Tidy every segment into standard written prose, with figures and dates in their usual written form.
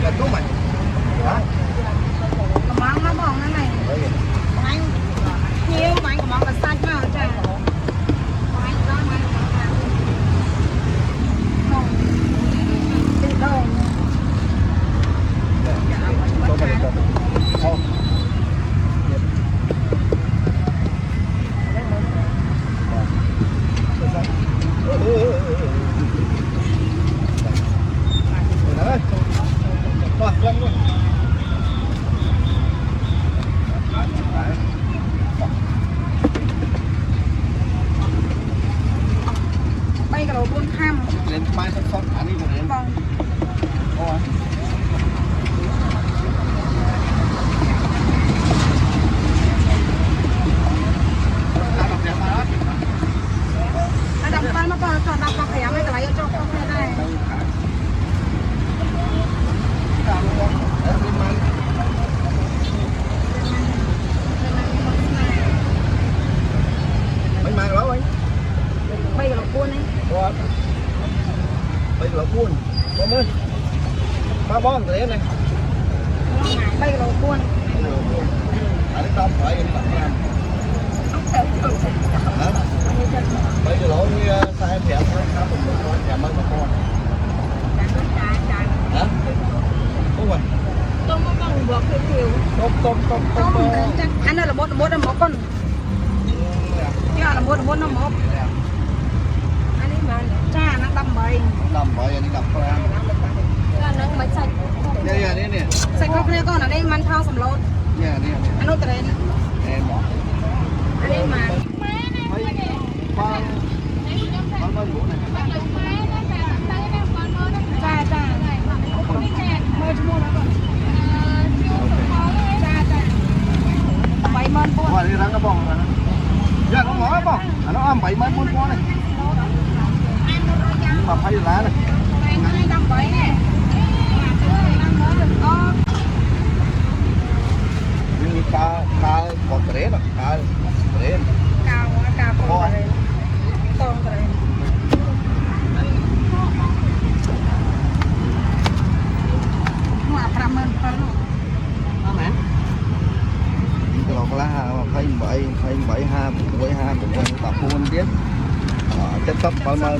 là cứu mày. Hả? Món nó bòn thế này. Anh nhiều bánh của món là xanh mà trời. Bánh đó mà. Từ đâu? Không. Bây giờ buôn ham. Lên mai sắp sắp ăn đi một đến. Vâng. Ồ. Đọc bài mà còn đọc cà phê mấy cái này cho cà phê này. Mấy mang lắm anh. Bây giờ buôn ấy. Ủa? Bây giờ buôn. Bom ơi. Ba bom thế này. Bây giờ buôn. Ở đây đông phải em tặng làm. Hả? Bây giờ lỗi sai em thèm thôi, sao mình có thèm ơi mà con. Hả? Đúng rồi. Tôm có con buộc thiểu. Tôm. Anh ơi là một là một con. Chứ là một nó một. Anh ấy mà cha nó đâm bầy. Đầm bởi anh đi đầm con ăn. Nó mới sạch. Nè. Sạch không kia con ở đây man thao sầm lột. Nè. Anh ơi tên. Em bỏ. Anh ấy mà. Ba ngủ này. Cha. Mời mua nó con. Cha. Bảy mơn buôn. Qua đi răng cái bông này. Dạ nó ngó bông. Nó ăn 7 mấy muôn con này. Nhưng mà phải lá này. Anh đâm bẫy nè. Nhưng cá còn rễ đó, cá rễ. Cào con rễ. Con rễ. Mà 50000 con luôn. Amen. Cái lò cá mà phải 7 ha, 7 ha cũng còn tập buôn biết. Chất tóc bao nhiêu.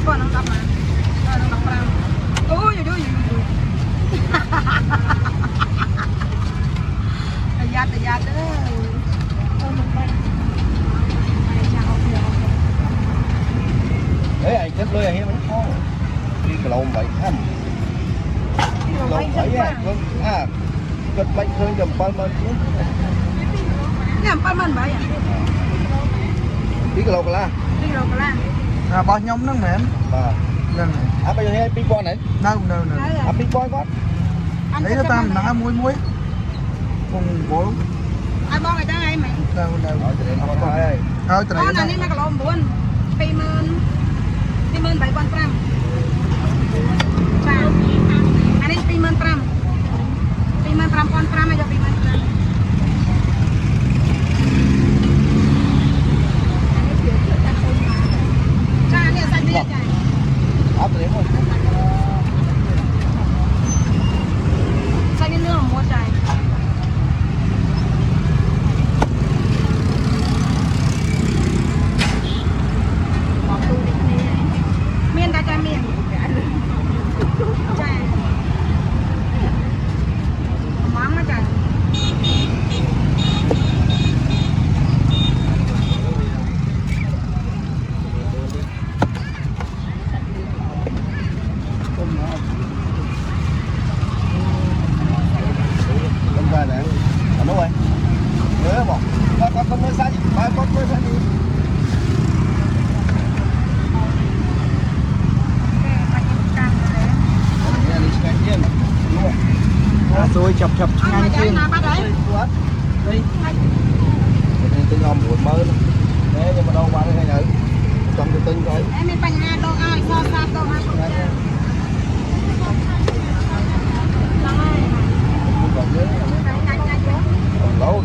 Con nó đập mà. Nó đập ra. Ôi. Giặt đó. Đấy anh chết lưới anh mới khó. Đi cái lồng vậy ăn. Lồng vậy à. Cất bánh khơi dầm bao nhiêu chứ. Nhầm bao nhiêu vậy? Đi cái lồng là. À bao nhóm nó mềm. Nên À bây giờ hay ping pong này. đâu. À ping pong con. Đấy nó tam nã muối. Cùng bố. Ai bong người ta ai mày? Đâu. Rồi thì nó có đây. Thôi từ Con này. này mà cái lồng buôn. 20,000 7 con gram. Cha. Anh ấy 20,000 gram. 20,000 con gram aja 20,000 gram. Cha ini saya beli aja. Áp đến rồi. Saya ini nữa một trái. Miên đã cho miên. Trái. Mắm nó trái. Ra nè. À đúng rồi. Nhớ bỏ. Con mới sai. Ba con mới sai đi. Nè đi scan nhiên. Đúng rồi. Rồi chập ngang trên. Đây. Đây tinh ông buồn mơ. Đấy nhưng mà đâu qua đây hay nhớ. Trong cái tinh coi. Em mình bánh hà đâu ai so sa đâu ha. Còn nhớ. sầm lấu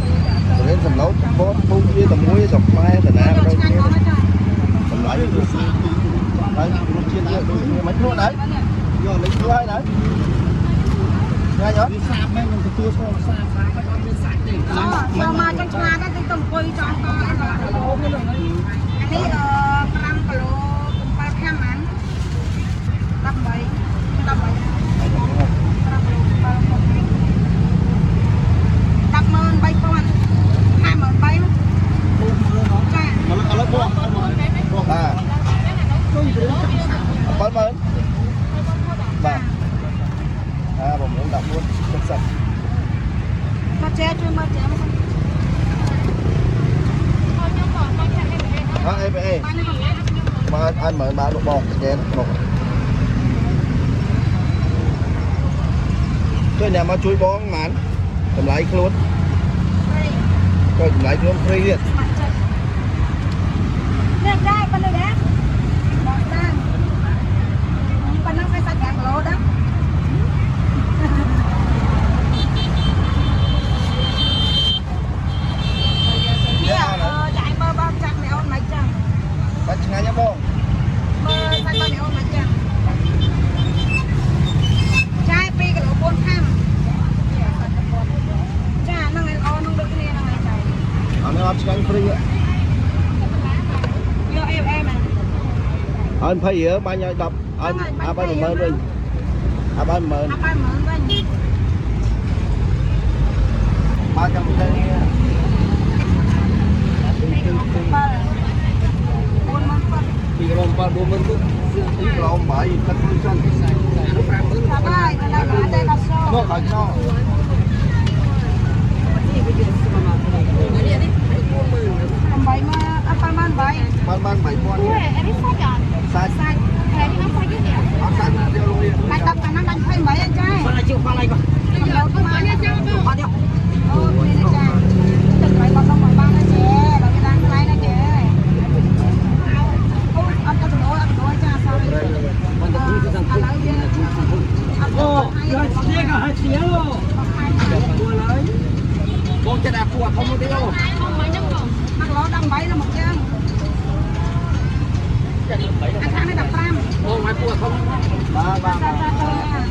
đến sầm lấu có thu với tầm muối dọc mai tầm nào đâu sầm lấu đấy chiên đôi mấy luôn đấy giờ lấy thứ hai đấy nghe nhớเรามาจังชาได้ที่ต้มกุยจองก็ไอ้หลอดโลอันนี้กรัมกะโลปลาแค่มันรับไว้รับไว้รับเมินใบก้อน50,000ใบใช่ เอาแล้วพวกบอลbớt vângผมmuốn đọc luôn thật sự มาเจ๊ช่วยมาเจ๊มา em mà anh mời bà độ bò chén một cái nhà mà chui bóng mán cầm lái luôn coi cầm lái luôn free liền เลือกได้ปะเลยนะบอกได้ปะนั่งไปสักอย่างโลนะเนี่ยจ่ายเบอร์บ้านจังเนี่ยเอาไหนจัง bắt ngay nhá bông เบอร์สักบ้านเนี่ยเอาไหนจังใช่ปีกับโอนข้ามจ้านั่งไงเอานั่งดึกเนี่ยนั่งไงใจ nó ăn ngay free ạ เยอะเอ็ม anh phải ở bao nhiêu đập anh ba mình mời đi ba mình mời เอาไปเหมือนกัน 300 cây โอนมันก็ thì còn ba đô mình cũng thì còn bảy tất cả chân ทำได้ก็ได้มาได้ละโซ่ nó là cho ทำใบมาเอาไปบ้านใบ ban 7 con sai sai áo sai theo luôn ไปตัดกันนั่งกันไฟไหมอ่ะจ้าเราต้องมาเนี่ยจ้ามาเดี๋ยวโอ้ยนะจ้าตึกไปเราต้องมาบ้านนะเจ๊เราจะดังไรนะเจ๊เอากระโดดจ้าซอยอะไรเนี่ยโอ้ยเจ๊ก็หาเสียแล้วconจะด่ากูเขาไม่ได้หรอกนักร้องดังใบนะหมดยังอันข้างในดับปรามโอ้ไม่ปวดเขา ba จ้าจ้าจ้า